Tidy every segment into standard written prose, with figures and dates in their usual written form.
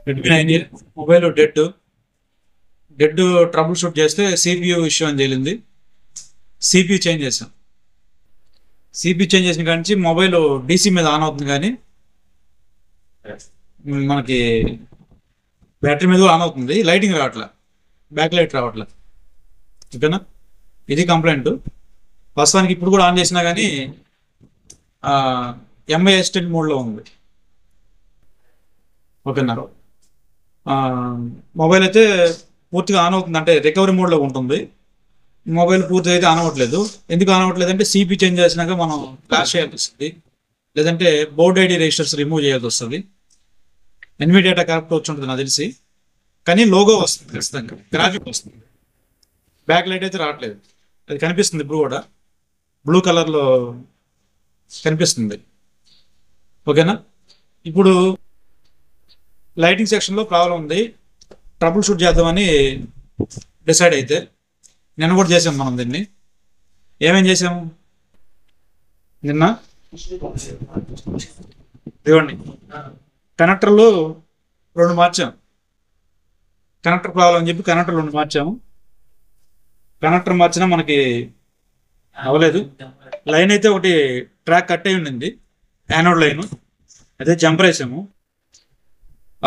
Redmi 9 mobile dead dead trouble shoot చేస్తే CPU issue అని తేలింది. సిపియూ చేంజ్ చేసాం. సిపియూ చేంజ్ చేసిన కాడి నుంచి మొబైల్ డీసీ మీద ఆన్ అవుతుంది, కానీ మనకి బ్యాటరీ మీద ఆన్ అవుతుంది, లైటింగ్ రావట్లే, బ్యాక్ లైట్ రావట్లే. ఓకేనా, ఇది కంప్లైంట్. ప్రస్తుతానికి ఇప్పుడు కూడా ఆన్ చేసినా కానీ ఎంఐ అసిస్టెంట్ మోడ్లో ఉంది. ఓకేనా, మొబైల్ అయితే పూర్తిగా ఆన్ అవుతుంది, అంటే రికవరీ మోడ్లో ఉంటుంది. మొబైల్ పూర్తిగా అయితే ఆన్ అవ్వట్లేదు. ఎందుకు ఆన్ అవ్వట్లేదు అంటే సిపి చేంజ్ చేసినాక మనం ఫ్లాష్ చేయాల్సి వస్తుంది, లేదంటే బోర్డ్ ఐడి రిజిస్టర్స్ రిమూవ్ చేయాల్సి వస్తుంది. ఎన్వి డేటా కరెక్ట్ వచ్చి ఉంటుంది నాకు తెలిసి, కానీ లోగో వస్తుంది ఖచ్చితంగా, గ్రాఫిక్ వస్తుంది, బ్యాక్ లైట్ అయితే రావట్లేదు. అది కనిపిస్తుంది ఇప్పుడు కూడా, బ్లూ కలర్లో కనిపిస్తుంది. ఓకేనా, ఇప్పుడు లైటింగ్ సెక్షన్లో ప్రాబ్లం ఉంది, ట్రబుల్ షూట్ చేద్దామని డిసైడ్ అయితే నిన్న కూడా చేసాం మనం దీన్ని. ఏమేం చేసాము నిన్న? ఇదిగోండి, కనెక్టర్లు 2 మార్చాం. కనెక్టర్ ప్రాబ్లం అని చెప్పి కనెక్టర్లు 2 మార్చాము. కనెక్టర్ మార్చినా మనకి అవ్వలేదు. లైన్ అయితే ఒకటి ట్రాక్ కట్ అయి ఉండింది, యానోడ్ లైన్, అదే జంపర్ వేసాము,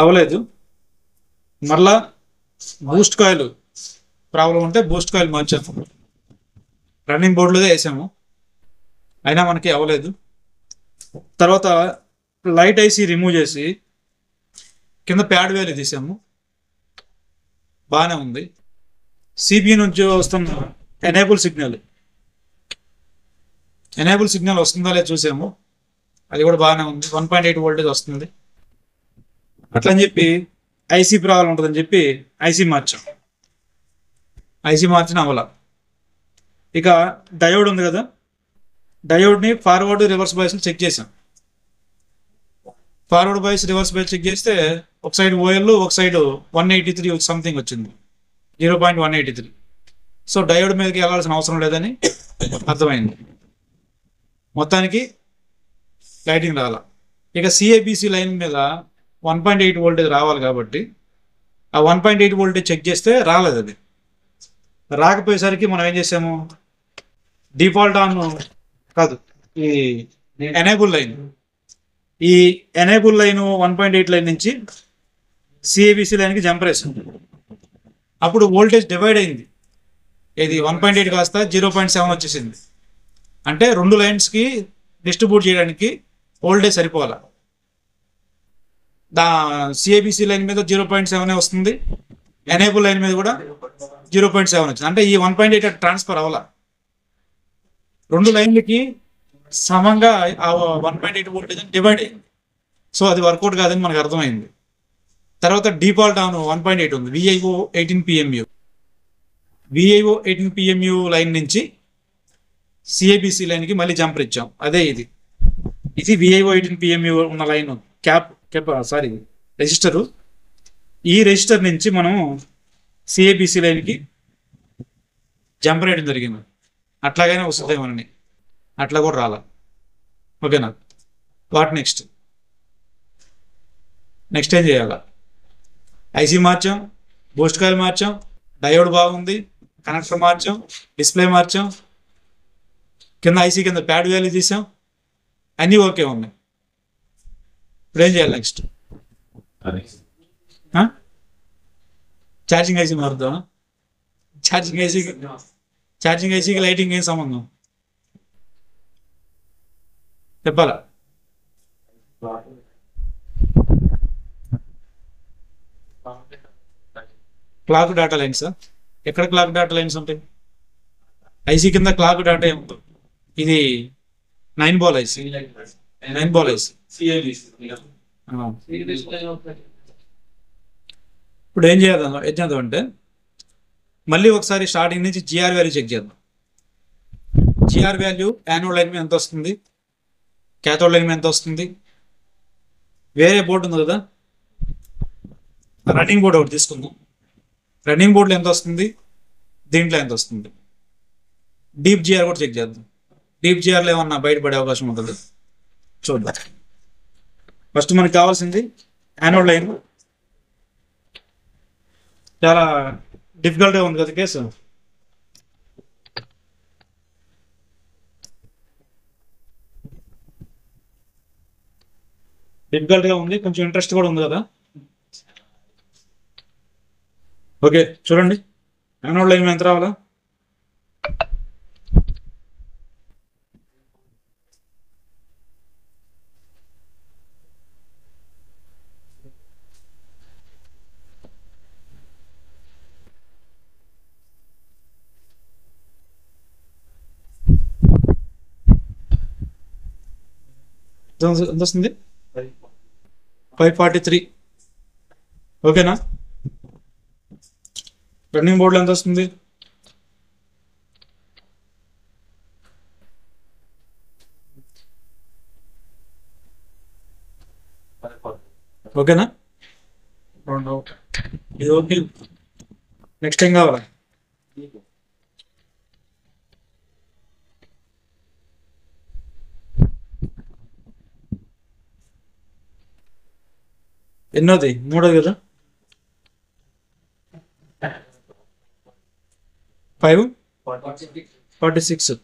అవ్వలేదు. మరలా బూస్ట్ కాయిల్ ప్రాబ్లం ఉంటే బూస్ట్ కాయిల్ మార్చాము, రన్నింగ్ బోర్డులోదే వేసాము, అయినా మనకి అవ్వలేదు. తర్వాత లైట్ ఐసీ రిమూవ్ చేసి కింద ప్యాడ్ వేలు తీసాము, బాగానే ఉంది. సిబి నుంచి వస్తున్న ఎనేబుల్ సిగ్నల్ వస్తుందా లేదా చూసాము, అది కూడా బాగానే ఉంది, 1.8 వోల్టేజ్ వస్తుంది. అట్లని చెప్పి ఐసీ ప్రాబ్లం ఉంటుందని చెప్పి ఐసీ మార్చాం. ఐసీ మార్చిన అవల. ఇక డయోడ్ ఉంది కదా, డయోడ్ని ఫార్వర్డ్ రివర్స్ బయాస్ చెక్ చేసాం. Forward bias reverse bias check చేస్తే ఒక సైడ్ ఓఎల్, ఒక సైడ్ 183 సంథింగ్ వచ్చింది, 0.183. సో డయోడ్ మీదకి వెళ్ళాల్సిన అవసరం లేదని అర్థమైంది. మొత్తానికి లైటింగ్ రావాల. ఇక సిఏబిసి లైన్ మీద 1.8 వోల్టేజ్ రావాలి కాబట్టి ఆ 1.8 వోల్టేజ్ చెక్ చేస్తే రాలేదు. అది రాకపోయేసరికి మనం ఏం చేసాము, డిఫాల్ట్ ఆన్ కాదు, ఈ ఎనేబుల్ లైన్, ఈ ఎనేబుల్ లైన్ 1.8 లైన్ నుంచి సిఏబిసి లైన్కి జంపర్ వేసాం. అప్పుడు వోల్టేజ్ డివైడ్ అయింది, ఇది 1.8 కాస్త 0.7 వచ్చేసింది. అంటే 2 లైన్స్కి డిస్ట్రిబ్యూట్ చేయడానికి వోల్టేజ్ సరిపోవాలి. సిఏబిసి లైన్ మీద 0.7 వస్తుంది, ఎనేబుల్ లైన్ మీద కూడా 0.7 వచ్చింది. అంటే ఈ 1.8 ట్రాన్స్ఫర్ అవ్వాల, 2 లైన్లకి సమంగా ఆ 1.8 వోల్టేజ్ డివైడ్ అయింది. సో అది వర్కౌట్ కాదని మనకు అర్థమైంది. తర్వాత డిఫాల్ట్ ఆన్ 1.8 ఉంది, విఐఓ 18 పిఎంయు లైన్ నుంచి సిఏబిసి లైన్కి మళ్ళీ జంపర్ ఇచ్చాం. అదే ఇది విఐఓ 18 పిఎంయు ఉన్న లైన్ రెజిస్టరు. ఈ రెజిస్టర్ నుంచి మనం సిఏబిసి లైన్కి జంపర్ వేయడం జరిగింది. అట్లాగైనా వస్తుంది మనని, అట్లా కూడా రాలా. ఓకేనా, నెక్స్ట్ ఏం చేయాలా? ఐసీ మార్చాం, బూస్ట్ కాయిల్ మార్చాం, డయోడ్ బాగుంది, కనెక్టర్ మార్చాం, డిస్ప్లే మార్చాం, కింద ఐసీ కింద ప్యాడ్ వాల్యూ తీసాం, అన్నీ ఓకే ఉన్నాయి. ఇప్పుడు ఏం చేయాలి నెక్స్ట్? ఛార్జింగ్ ఐసీ మారుద్దాం. ఛార్జింగ్ ఐసీకి లైటింగ్ ఏం సంబంధం చెప్పాలా? క్లాక్ డేటా లైన్స్, ఎక్కడ క్లాక్ డేటా లైన్స్ ఉంటాయి? ఐసీ కింద క్లాక్ డేటా ఏముంటుంది? ఇది 9 బాల్ ఐసీ. ఇప్పుడు ఏం చేద్దాం అంటే మళ్ళీ ఒకసారి స్టార్టింగ్ నుంచి జిఆర్ వాల్యూ చెక్ చేద్దాం. జిఆర్ వాల్యూ యానోడ్ లైన్ మీద ఎంత వస్తుంది, క్యాథోడ్ లైన్ మీద ఎంత వస్తుంది, వేరే బోర్డు ఉంది కదా, రన్నింగ్ బోర్డు ఒకటి తీసుకుందాం. రన్నింగ్ బోర్డులో ఎంత వస్తుంది, దీంట్లో ఎంత వస్తుంది. డీప్ జిఆర్ కూడా చెక్ చేద్దాం. డీప్ జిఆర్లో ఏమన్నా బయటపడే అవకాశం ఉంటుంది చూద్దాం. ఫస్ట్ మనకు కావాల్సింది యానోడ్ లైన్, చాలా డిఫికల్ట్గా ఉంది కదా కేసు. డిఫికల్ట్గా ఉంది, కొంచెం ఇంట్రెస్ట్ కూడా ఉంది కదా. ఓకే చూడండి, యానోడ్ లైన్ ఎంత రావాలా? ఎంత వస్తుంది? 543. ఓకేనా? రన్నింగ్ బోర్డులో ఎంత వస్తుంది? ఓకేనా? ఇది ఓకే. నెక్స్ట్ ఏం కావాలా? ఎన్నోది? మూడోది కదా. 546.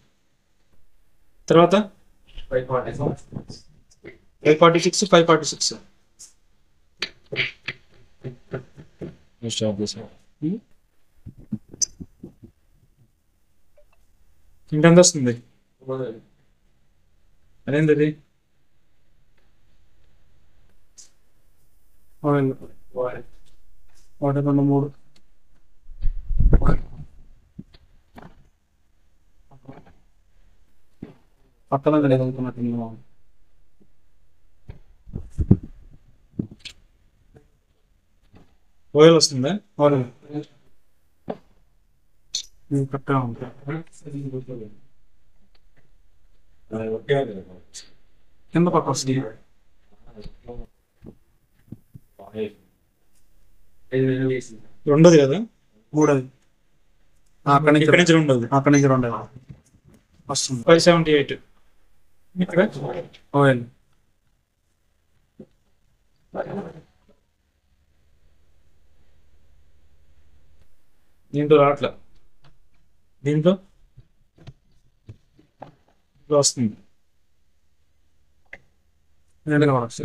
తర్వాత 546 546. ఇంకెంత వస్తుంది? అదేంటి అది? ఒకటి రెండు మూడు పక్కన చదువుతున్నట్టు ఓయిల్ వస్తుందా? కరెక్ట్గా ఉంటుంది. కింద పక్క వస్తుంది. రెండోది కదా, మూడోది. అక్కడి నుంచి రెండోది, అక్కడి నుంచి రెండోది వస్తుంది. 578 ఓఎల్. దీంట్లో రావట్లే, దీంట్లో వస్తుంది.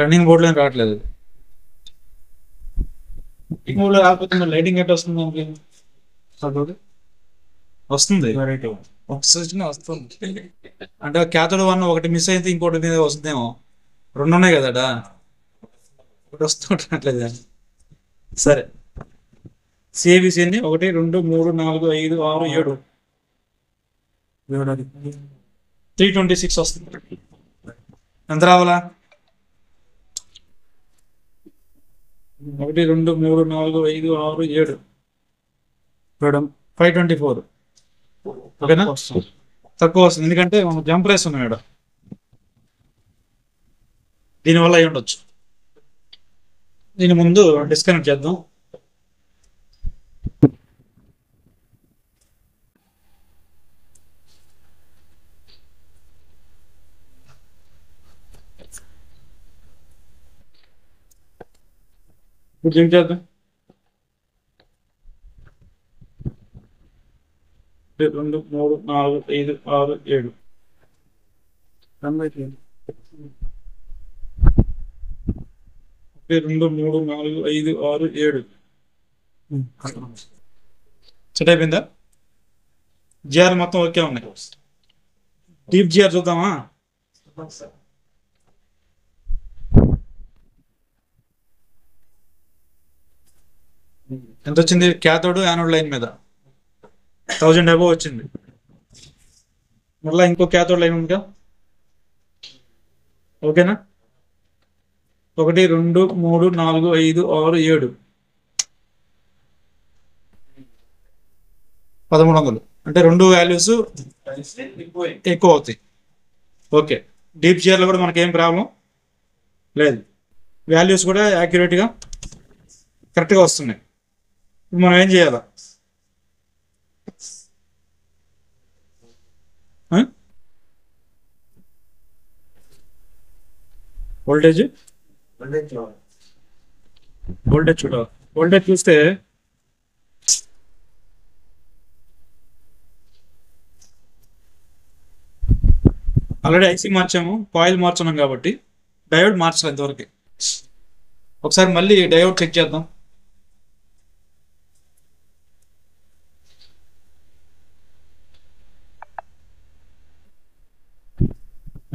రన్నింగ్ బోర్డులో రావట్లేదు. మూడు రాకపోతే లైటింగ్ ఎట్ వస్తుంది మనకి? వస్తుంది, వస్తుంది. అంటే క్యాథోడ్ 1 ఒకటి మిస్ అయితే ఇంకోటి మీద వస్తుందేమో. రెండు ఉన్నాయి కదా, ఒకటి వస్తుంటట్లేదు. సరే, సిఏబిసి అన్ని 1 2 3 4 5 6 7 326 వస్తుంది. ఎంత రావాలా? 1 2 3 4 5 6 7 524. ఓకేనా? తక్కువ వస్తుంది ఎందుకంటే జంప్ రేస్ ఉన్నాయి ఇక్కడ, దీనివల్ల అయి ఉండొచ్చు. దీని ముందు డిస్కనెక్ట్ చేద్దాం. ఇప్పుడు ఏం చేద్దాం? 2 3 4 5 6 7 2 3 4 5 6 7 సెట్ అయిపోయిందా? జిఆర్ మొత్తం ఓకే ఉన్నాయి. డీప్ జిఆర్ చూద్దామా? ఎంత వచ్చింది? క్యాథోడ్ యానోడ్ లైన్ మీద 1000 అబోవ్ వచ్చింది. మళ్ళీ ఇంకో క్యాథోడ్ లైన్ ఉందిగా. ఓకేనా? 1 2 3 4 5 6 7 1300. అంటే రెండు వాల్యూస్ ఎక్కువ అవుతాయి. ఓకే, డీప్ జిఆర్లో కూడా మనకేం ప్రాబ్లం లేదు, వాల్యూస్ కూడా యాక్యురేట్గా కరెక్ట్గా వస్తున్నాయి. మనం ఏం చేయాలా? వోల్టేజ్ చూడాలి. వోల్టేజ్ చూస్తే ఆల్రెడీ ఐసీ మార్చాము, కాయిల్ మార్చున్నాం కాబట్టి డయోడ్ మార్చలేదు ఇంతవరకు. ఒకసారి మళ్ళీ డయోడ్ చెక్ చేద్దాం.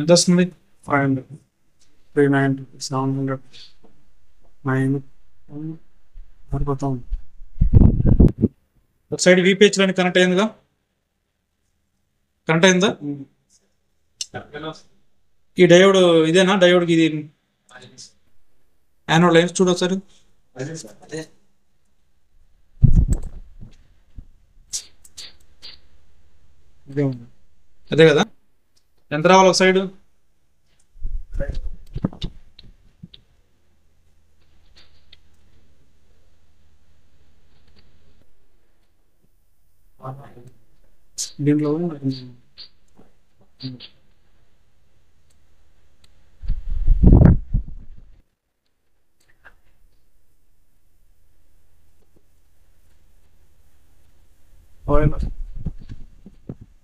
ఎంత వస్తుంది? 500, 390, 700, 9 సరిపోతాం. ఒక సైడ్ VPH లోని కనెక్ట్ అయిందిగా, కనెక్ట్ అయిందా? ఈ డయోడ్ ఇదేనా? డయోడ్కి ఇది యానోడ్ లైన్స్ చూడు ఒకసారి. అదే కదా. ఎంత రావాలి ఒక సైడ్? దీంట్లో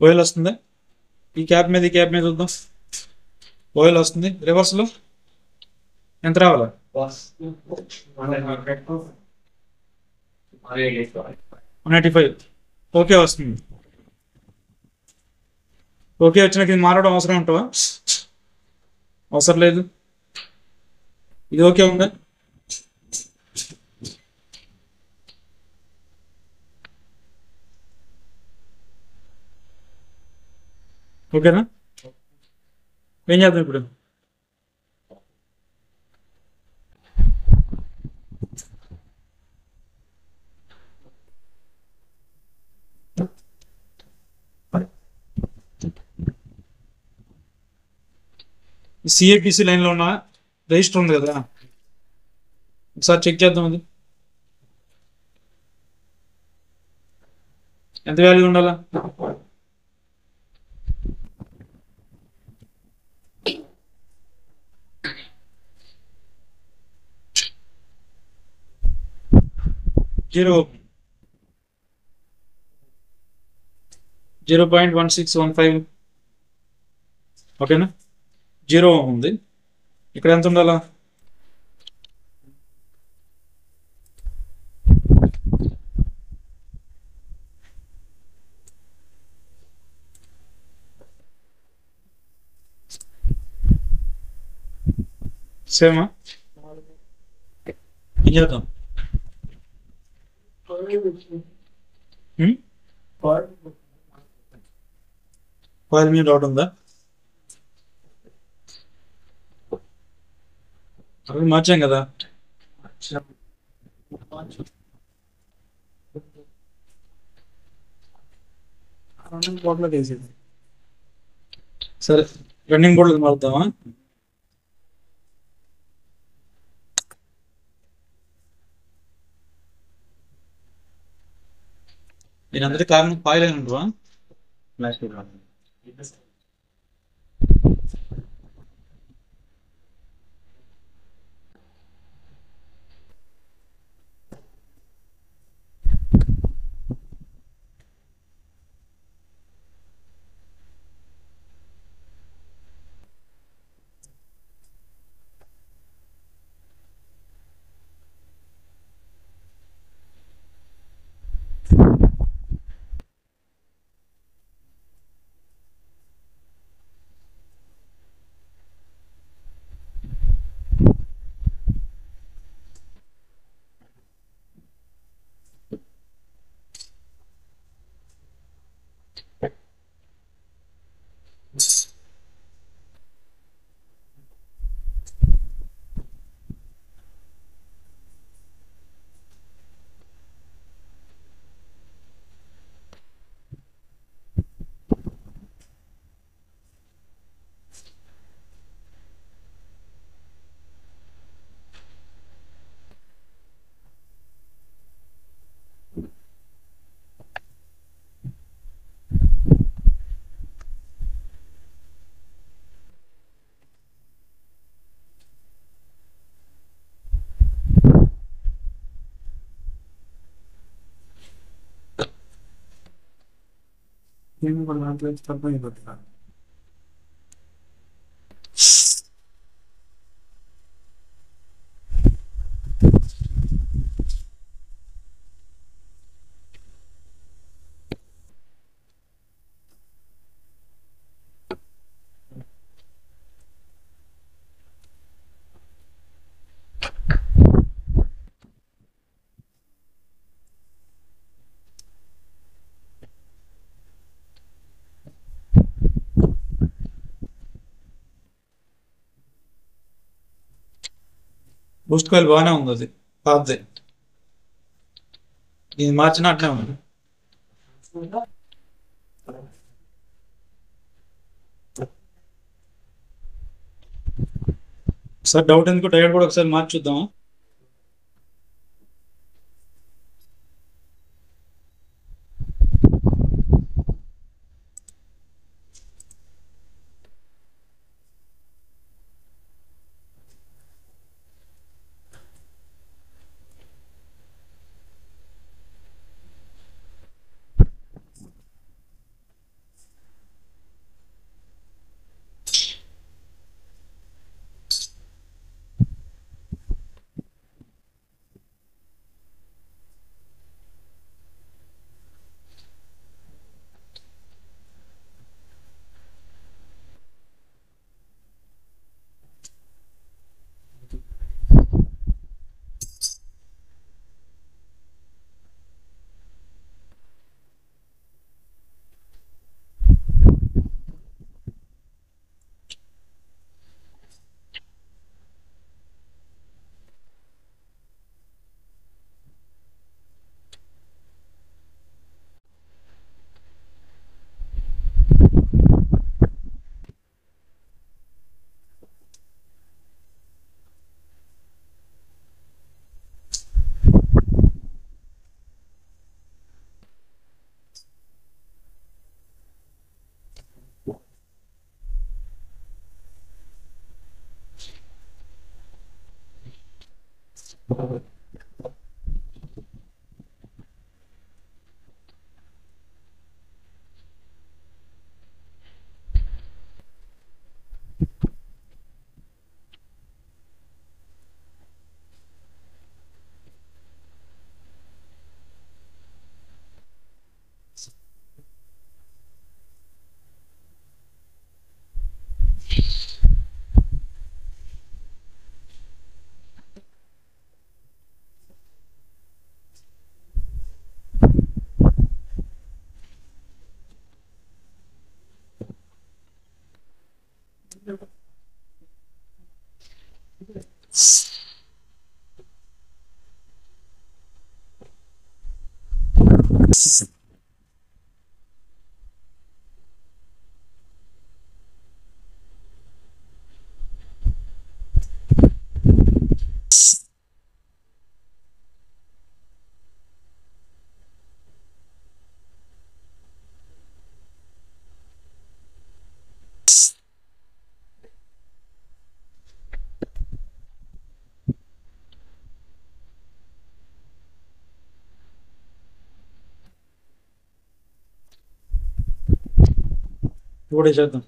ఓఎల్ వస్తుంది. ఈ క్యాప్ మీద చూద్దాం. ఓఎల్ వస్తుంది. రివర్స్లో ఎంత రావాలి? 185. ఓకే వస్తుంది. ఓకే వచ్చినాక ఇది మారడం అవసరం ఉంటావా? అవసరం లేదు. ఇది ఓకే ఉందా? ఓకేనా? ఏం చేద్దాం ఇప్పుడు? సిఏపిసి లైన్లో ఉన్న రిజిస్టర్ ఉంది కదా, ఒకసారి చెక్ చేద్దాం. అది ఎంత వాల్యూ ఉండాలా? జీరో 0.1615. ఓకేనా? 0 ఉంది. ఇక్కడ ఎంత ఉండాలా? సేమా? ఏం చేద్దాం? కాయిల్ మీద డౌట్ ఉందా? అవి మార్చాం కదా. రన్నింగ్ బోర్డులో వేసేది. సరే, రన్నింగ్ బోర్డు మారుద్దామా? నేను అందరికీ కారణం కాయిల్ అయిన ఉండవా? నేను కూడా దాంట్లో నుంచి తప్ప అయిపోతున్నాను. బూస్ట్ కాయిల్ బాగానే ఉంది అది పాతదే. ఇది మార్చినా అట్లే ఉంది. ఒకసారి డౌట్ ఎందుకు టైర్ కూడా ఒకసారి మార్చి చూద్దాం. కూడా చేద్దాం.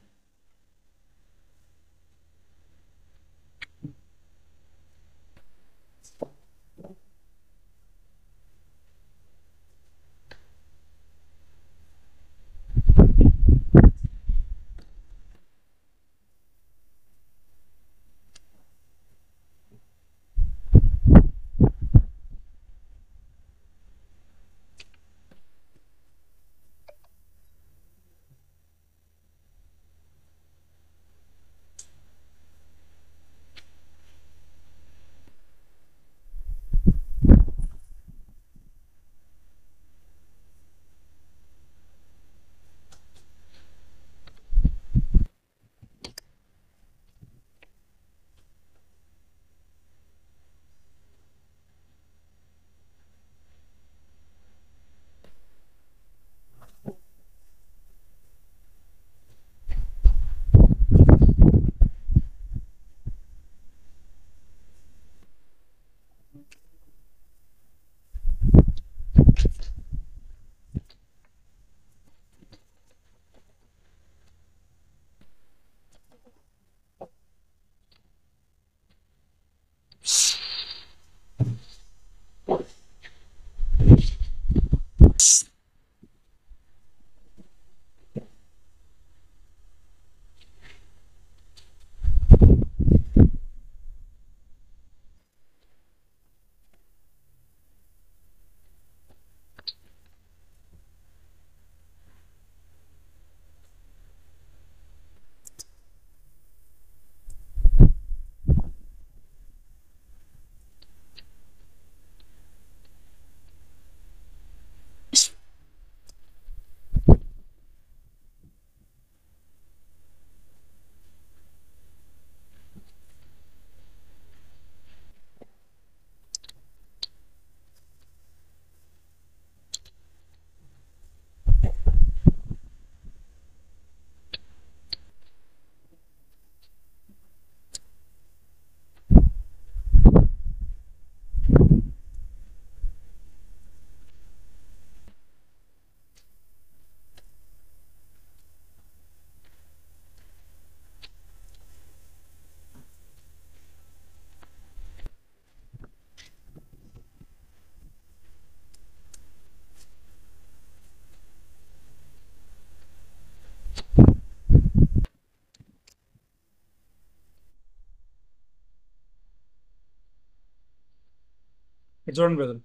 ఇది చూడండి బ్రదర్,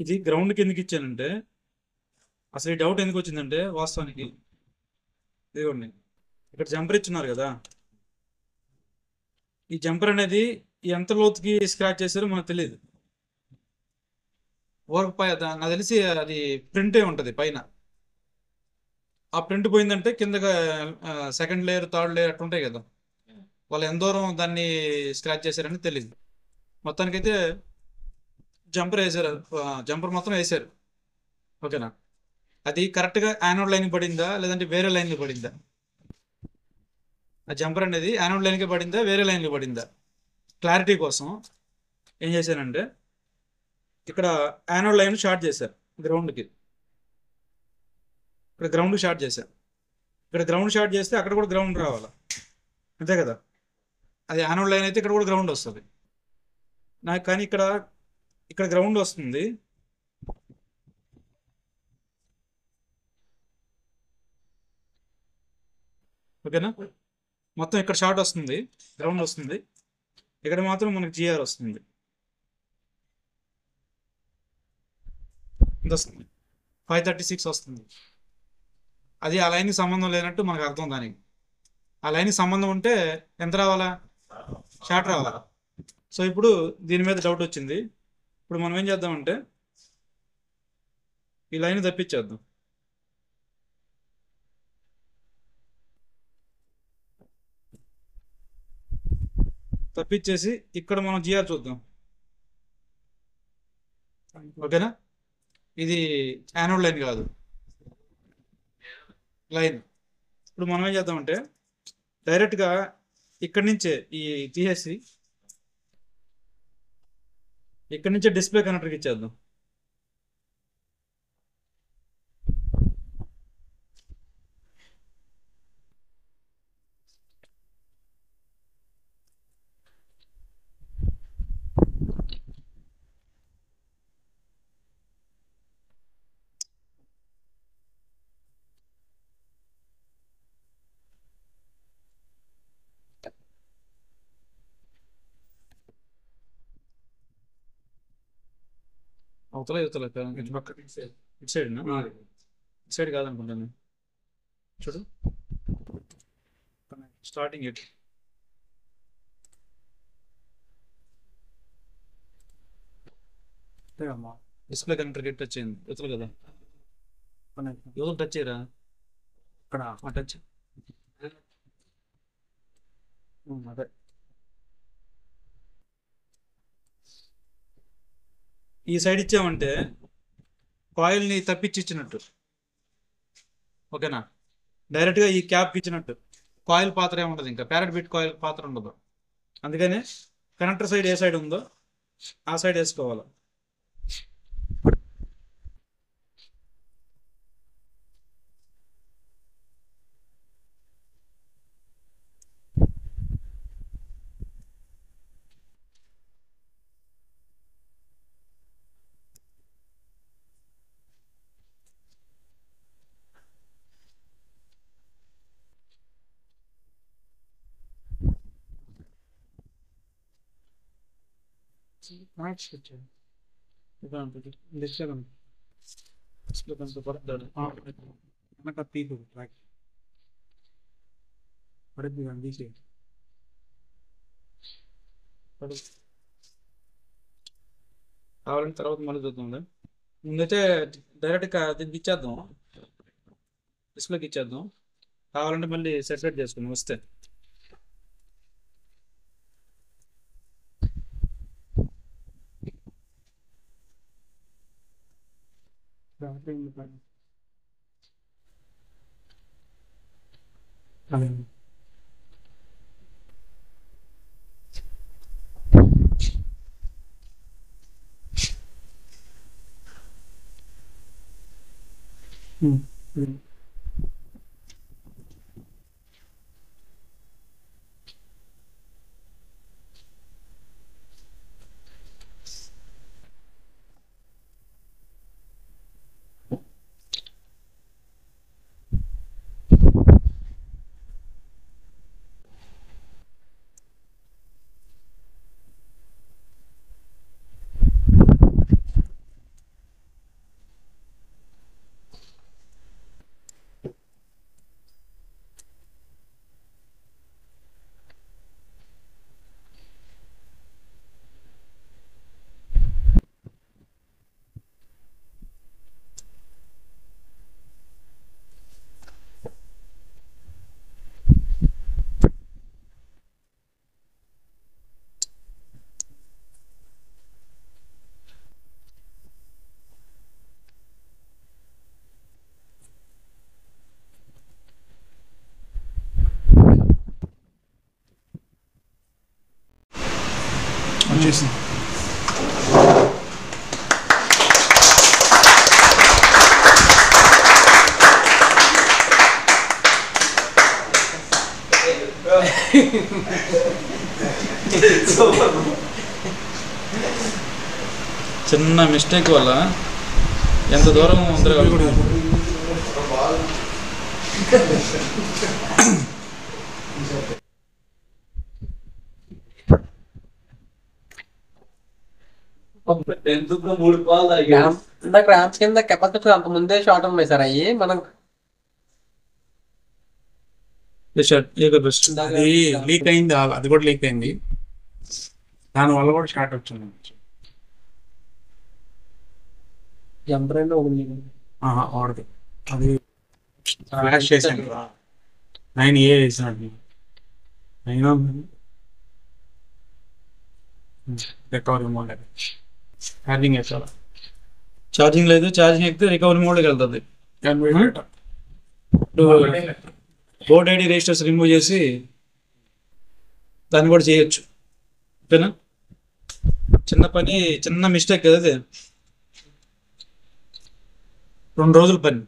ఇది గ్రౌండ్కి ఎందుకు ఇచ్చానంటే, అసలు ఈ డౌట్ ఎందుకు వచ్చిందంటే వాస్తవానికి ఇదిగోండి, ఇక్కడ జంపర్ ఇచ్చున్నారు కదా, ఈ జంపర్ అనేది ఎంత లోతుకి స్క్రాచ్ చేశారో మనకు తెలియదు. వర్క్ పై నాకు తెలిసి అది ప్రింటే ఉంటుంది పైన. ఆ ప్రింట్ పోయిందంటే కిందగా సెకండ్ లేయర్ థర్డ్ లేయర్ అట్లా ఉంటాయి కదా, వాళ్ళు ఎంత దూరం దాన్ని స్క్రాచ్ చేశారని తెలియదు. మొత్తానికైతే జంపర్ వేసారు, జంపర్ మొత్తం వేసారు. ఓకేనా, అది కరెక్ట్గా యానోడ్ లైన్కి పడిందా లేదంటే వేరే లైన్కి పడిందా, ఆ జంపర్ అనేది యానోడ్ లైన్కి పడిందా వేరే లైన్కి పడిందా క్లారిటీ కోసం ఏం చేశానంటే, ఇక్కడ యానోడ్ లైన్ షార్ట్ చేశారు గ్రౌండ్కి, ఇక్కడ గ్రౌండ్ షార్ట్ చేశారు. ఇక్కడ గ్రౌండ్ షార్ట్ చేస్తే అక్కడ కూడా గ్రౌండ్ రావాలి, అంతే కదా. అది యానోడ్ లైన్ అయితే ఇక్కడ కూడా గ్రౌండ్ వస్తుంది నాకు, కానీ ఇక్కడ గ్రౌండ్ వస్తుంది. ఓకేనా, మొత్తం ఇక్కడ షార్ట్ వస్తుంది, గ్రౌండ్ వస్తుంది, ఇక్కడ మాత్రం మనకి జిఆర్ వస్తుంది. ఎంత వస్తుంది? 536 వస్తుంది. అది ఆ లైన్కి సంబంధం లేనట్టు మనకు అర్థం. దానికి ఆ లైన్కి సంబంధం ఉంటే ఎంత రావాలా? షార్ట్ రావాలా. సో ఇప్పుడు దీని మీద డౌట్ వచ్చింది. ఇప్పుడు మనం ఏం చేద్దామంటే ఈ లైన్ తప్పించేద్దాం. తప్పించేసి ఇక్కడ మనం జిఆర్ చూద్దాం. ఓకేనా, ఇది యానోడ్ లైన్ కాదు, లైన్. ఇప్పుడు మనం ఏం చేద్దామంటే డైరెక్ట్గా ఇక్కడి నుంచే ఈ తీసేసి ఇక్కడి నుంచే డిస్ప్లే కనెక్టర్కి ఇచ్చేద్దాం. అవతల ఇవతల ఇటు పక్క ఇటు సైడ్, ఇటు సైడ్ కాదనుకుంటాను. చూడు స్టార్టింగ్ ఇటు డిస్ప్లే కనెక్టర్ టచ్ అయింది. ఇవతల కదా, యువతలు టచ్ చేయరా, ఇక్కడ టచ్ అదే ఈ సైడ్ ఇచ్చామంటే కాయిల్ని తప్పించి ఇచ్చినట్టు. ఓకేనా, డైరెక్ట్గా ఈ క్యాప్కి ఇచ్చినట్టు. కాయిల్ పాత్ర ఏముండదు, ఇంకా ప్యారెట్ బిట్ కాయిల్ పాత్ర ఉండదు. అందుకనే కనెక్టర్ సైడ్ ఏ సైడ్ ఉందో ఆ సైడ్ వేసుకోవాలి. తీసు పడుద్ది కానీ తీసే కావాలంటే తర్వాత మళ్ళీ చూద్దాం. ముందైతే డైరెక్ట్గా దీనికి ఇచ్చేద్దాం, డిస్ప్లేకి ఇచ్చేద్దాం. కావాలంటే మళ్ళీ సెపరేట్ చేసుకుందాం వస్తే. అదే చేసింది. చిన్న మిస్టేక్ వల్ల ఎంత దూరం తిరగలుగుతుంది. గ్రామ్స్ కింద కెపాసిటీ అంత ముందే షార్ట్ ఉన్నాయి సార్ అయ్యి మనం బెస్ట్. అది లీక్ అయింది, అది కూడా లీక్ అయింది. దానివల్ల కూడా షార్ట్ వచ్చింది. జంపర్ వాడదు అది ఫ్లాష్ చేశాను. 9A వేసినట్టు 9 రికవరీ మోడ్ ఛార్జింగ్ వేసారా? ఛార్జింగ్ లేదు, ఛార్జింగ్ ఎక్కితే రికవరీ మోడ్కి వెళ్తుంది. బోర్డ్ ఐడి రిజిస్టర్స్ రిమూవ్ చేసి దాన్ని కూడా చేయొచ్చు. ఓకేనా? చిన్న పని, చిన్న మిస్టేక్ కదా అది. 2 రోజుల పని.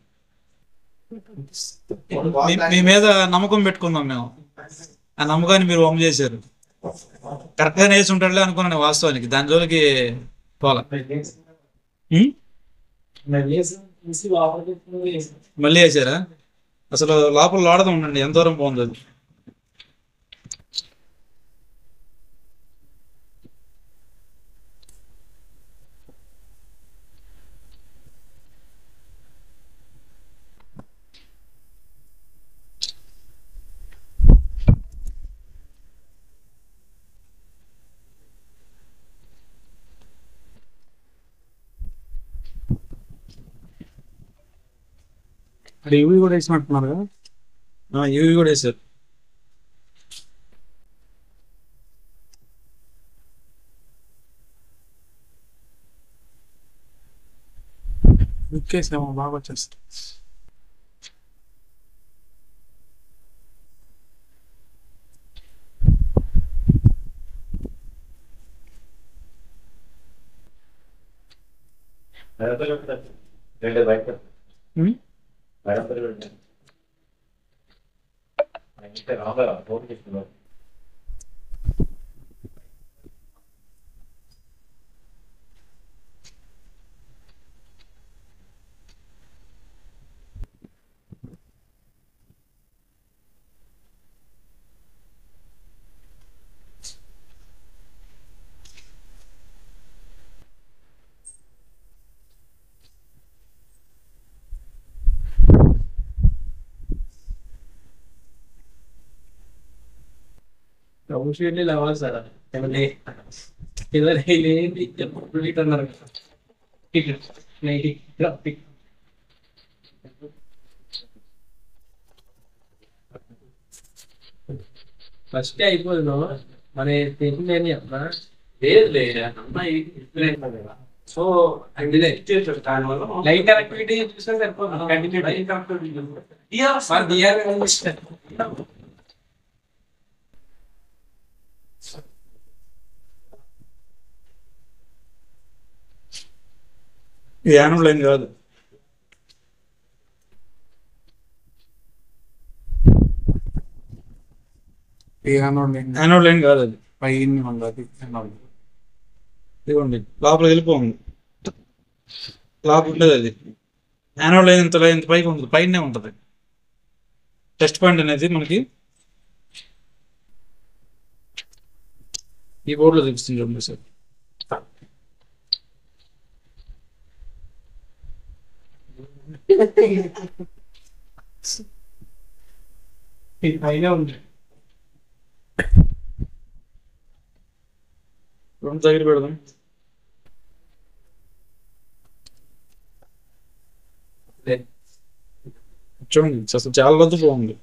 మీ మీద నమ్మకం పెట్టుకుందాం మేము, ఆ నమ్మకాన్ని మీరు వమ్ము చేశారు. కరెక్ట్గా వేసి ఉంటాడులే అనుకున్నాను వాస్తవానికి. దాని జోలికి పోలా. మళ్ళీ వేసారా? అసలు లోపల లోడదాం ఉండండి, ఎంత దూరం బాగుంది అది. అది ఇవి కూడా వేసినట్టున్నారు కదా. ఇవి కూడా వేసారు. ఉక్కేసేమో బాగా వచ్చేస్తుంది. Usually levels are ఫస్ట్ అయిపోదు మన తెలియని అమ్మా లేదు సో లైట్ కనెక్టివిటీ చూస్తే సరిపోతుంది. ఇది యానోడ్ లైన్ కాదు. యానోడ్ లైన్ కాదు అది. పైన ఉండదు. ఇదిగోండి లోపల వెళ్ళిపోండి. లోపల ఉండేది అది. యానోడ్ లైన్ ఇంత పైకి ఉంటుంది, పైనే ఉంటుంది. టెస్ట్ పాయింట్ అనేది మనకి ఈ బోర్డులో చూపిస్తుంది చూడండి సార్. పైన ఉంది. రెండు దగ్గర పెడదాం. చూడండి అసలు చాలా రద్దు బాగుంది.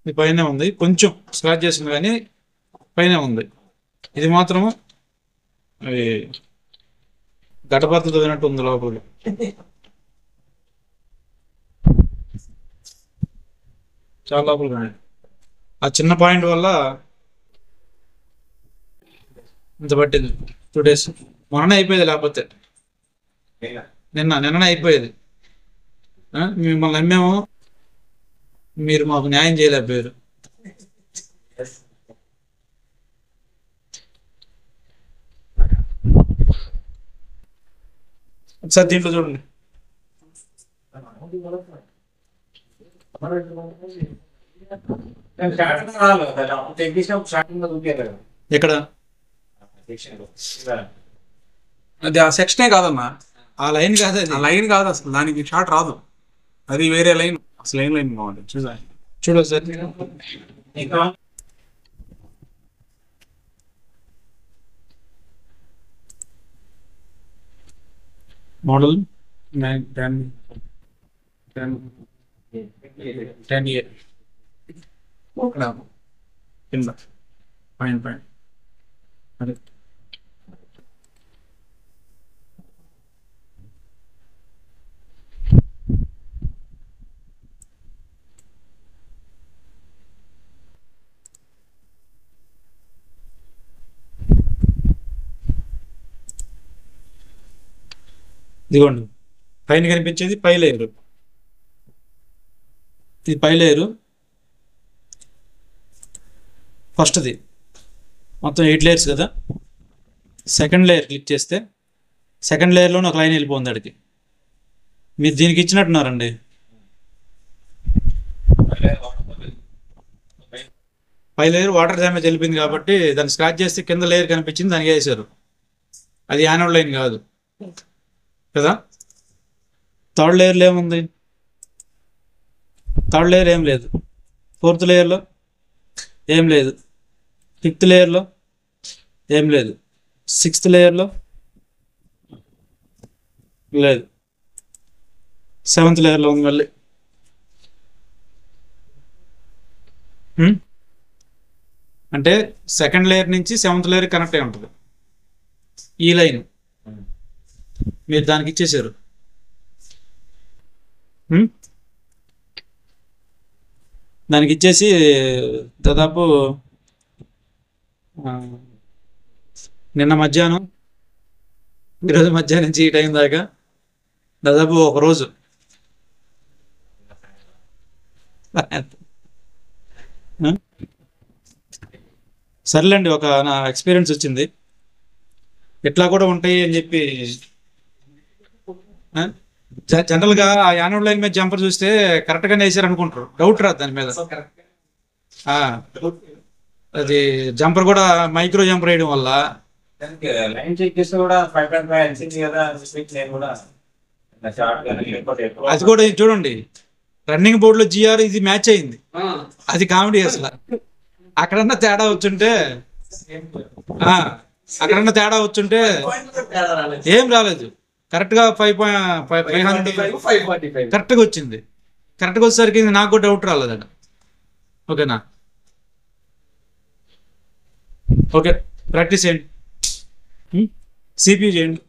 ఇది పైన ఉంది, కొంచెం స్క్రాచ్ చేసింది కానీ పైన ఉంది. ఇది మాత్రము అది ఘటపత్ర చదివినట్టు ఉంది లోపల. చాలా లోపల ఆ చిన్న పాయింట్ వల్ల ఇంత పట్టింది. 2 days. మొన్ననే అయిపోయేది, లేకపోతే నిన్ననే అయిపోయేది. మిమ్మల్ని నమ్మాము, మీరు మాకు న్యాయం చేయలేకపోయారు. సార్ దీంట్లో చూడండి. ఎక్కడ అది ఆ సెక్షనే కాదమ్మా, ఆ లైన్ కాదు, అది ఆ లైన్ కాదు అసలు, దానికి షార్ట్ రాదు, అది వేరే లైన్, అసలు ఏం లైన్ కావాలి చూసా. చూడు సార్. మోడల్ 10 కింద పైన అదే ఇదిగోండి, పైన కనిపించేది పై లేయరు. ఇది పై లేయరు, ఫస్ట్ది. మొత్తం 8 layers కదా. సెకండ్ లేయర్ క్లిక్ చేస్తే సెకండ్ లేయర్లోనే ఒక లైన్ వెళ్ళిపోతుంది అడికి. మీరు దీనికి ఇచ్చినట్టున్నారండి. పై లేయర్ వాటర్ డ్యామేజ్ వెళ్ళిపోయింది కాబట్టి దాన్ని స్క్రాచ్ చేస్తే కింద లేయర్ కనిపించింది, దానికి వేసారు. అది యానోడ్ లైన్ కాదు కదా. థర్డ్ లేయర్లో ఏముంది? థర్డ్ లేయర్ ఏం లేదు. ఫోర్త్ లేయర్లో ఏం లేదు. ఫిఫ్త్ లేయర్లో ఏం లేదు. సిక్స్త్ లేయర్లో లేదు. సెవెంత్ లేయర్లో ఉంది మళ్ళీ. అంటే సెకండ్ లేయర్ నుంచి సెవెంత్ లేయర్ కనెక్ట్ అయి ఉంటుంది ఈ లైన్. మీరు దానికి ఇచ్చేసారు. దానికి ఇచ్చేసి దాదాపు నిన్న మధ్యాహ్నం, ఈరోజు మధ్యాహ్నం నుంచి ఈ టైం దాకా దాదాపు ఒక రోజు. సర్లేండి, ఒక నా ఎక్స్పీరియన్స్ వచ్చింది. ఎట్లా కూడా ఉంటాయి అని చెప్పి. జనరల్గా ఆ యానోడ్ లైన్ మీద జంపర్ చూస్తే కరెక్ట్గానే వేసారు అనుకుంటారు, డౌట్ రాదు దాని మీద. అది జంపర్ కూడా మైక్రో జంపర్ వేయడం వల్ల లైన్ చెక్ చేస్తే కూడా 5.5 ఎల్సిసి కదా, నేను కూడా అది కూడా చూడండి. రన్నింగ్ బోర్డులో జిఆర్ ఇది మ్యాచ్ అయింది. అది కామెడీ అసలు. అక్కడన్నా తేడా వచ్చుంటే ఏం రాలేదు. కరెక్ట్గా 500 కరెక్ట్గా వచ్చింది. కరెక్ట్గా వచ్చేసరికి నాకు కూడా డౌట్ రాలేదట. ఓకేనా? ఓకే, ప్రాక్టీస్ చేయండి, సిపియు చేయండి.